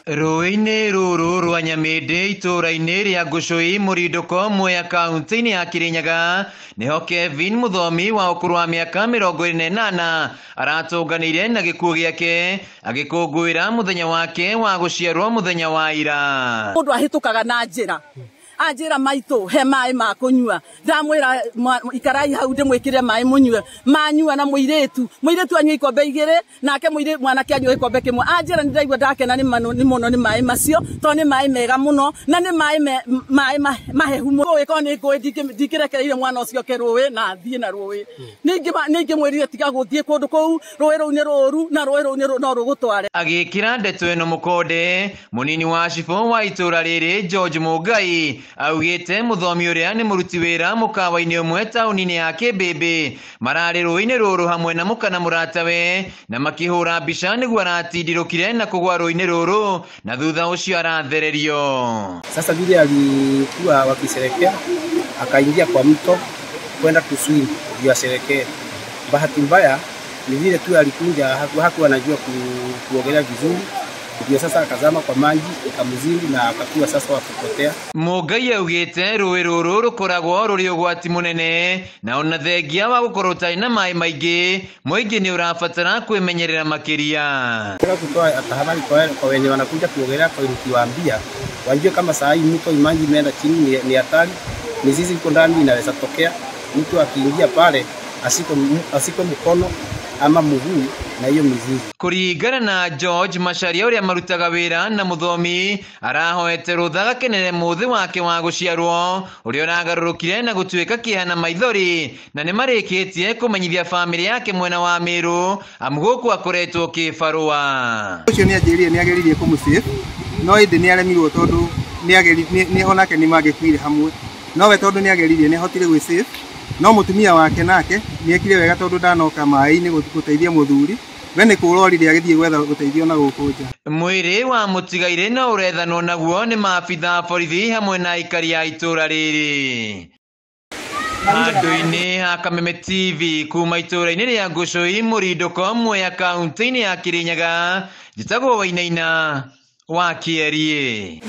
Rũĩ-inĩ rũrũ rwa Nyamĩndĩ itũũra-inĩ rĩa Ngũcũĩ Mũrindũko Mwea kaunti-inĩ ya Kirinyaga nĩho Kevin Mũthomi wa ũkũrũ wa mĩaka 28 aratũnganĩire na gĩkuũ gĩake agĩkũngũĩra mũthenya wake wa gũciarwo mũthenya wa ira. Mũndũ ahĩtũkaga na njĩra anjĩra maitũ he maĩ ma kũnyua ndamwĩra ikarai hau ndĩmwĩkĩre maĩ mũnyue manyua na mũirĩtu anyua ikombe 2 nake mwanake anyua ikombe 1 anjĩra nĩndaigua ndakena nĩ mũno nĩ maĩ macio to nĩ maĩ mega mũno na nĩ maĩ mahehu mũno ĩko nĩ ngũĩ ndikĩrekereire mwana ũcio ke rũĩ na thiĩ na rũĩ ningĩ mwĩrire tiga gũthiĩ kũndũ kũu rũĩ rũu nĩ rũru na rũĩ rũu no rũgũtware. Agĩkĩra ndeto ĩno mũkonde mũnini wa cibũ wa itũũra rĩrĩ George Mũngai augĩte Mũthomi ũrĩa nĩ mũruti wĩra mũkawa-inĩ ũmwe taũni-inĩ ya Kĩmbĩmbĩ mararĩ rũĩ-inĩ rũrũ hamwe na mũka mũratawe na makĩhũra mbica nĩguo aratindirũkire na kũgwa rũĩ-inĩ rũrũ na thutha ũcio arathererio. Sasa vile alikuwa wakisherekea akaingia kwa mto kwenda kuswim ndio asherekee. Bahati mbaya ni vile tu alikunja hakuwa anajua kuogelea vizuri. Ndio sasa akazama kwa maji ikamzidi na akakuwa sasa wa kupotea. Mũngai augĩte rũĩ rũrũ rũkoragwo rũrĩ ũgwati mũnene na ona thengia wa gũkorwo ũtarĩ na maĩ maingĩ mũingĩ nĩ ũrabatara kwĩmenyerera makĩria. Kutoa tahadhari kwa wenye wanakuja kuogelea kwa nikiwaambia wajue kama saa hii mto maji imeenda chini ni hatari, mizizi iko ndani inaweza tokea. Mtu akiingia pale asiko mkono ama mguu na hiyo mizizi. Kũringana na George Macharia ũrĩa marutaga wĩra na Mũthomi arahoete rũtha gakenere mũthĩ wake wa gũciarwo ũrĩa ũragarũrũkire na gũtuĩka kĩeha na maithori na nĩ marĩkĩtie kũmenyithia famĩlĩ yake mwena wa Mĩrũ amu gũkũ akoretwo kĩbarũa. Ũcio nĩ ageririe kũmũsave no ĩndĩ nĩ aremirwo tondũ nĩ onake nĩ mangĩkuire hamwe no we tondũ nĩ ageririe nĩ ahotire gwĩsave no mũtumia wake nake nĩ ekire wega tondũ ndanoka maĩ-inĩ gũteithia mũthuri we nĩ kũrorire agĩthiĩ gwetha gũteithio na gũkũ nja. Mwĩrĩ wa mũtigairĩ no ũrethanwo naguo nĩ maabitha borithi hamwe na aikari a itũũra rĩrĩ. Handũ-inĩ ha Kameme TV kuma itũũra-inĩ rĩa Ngũcũĩ Mũrindũko Mwea kaunti-inĩ ya Kirinyaga njĩtagwo Wainaina wa Kĩarie.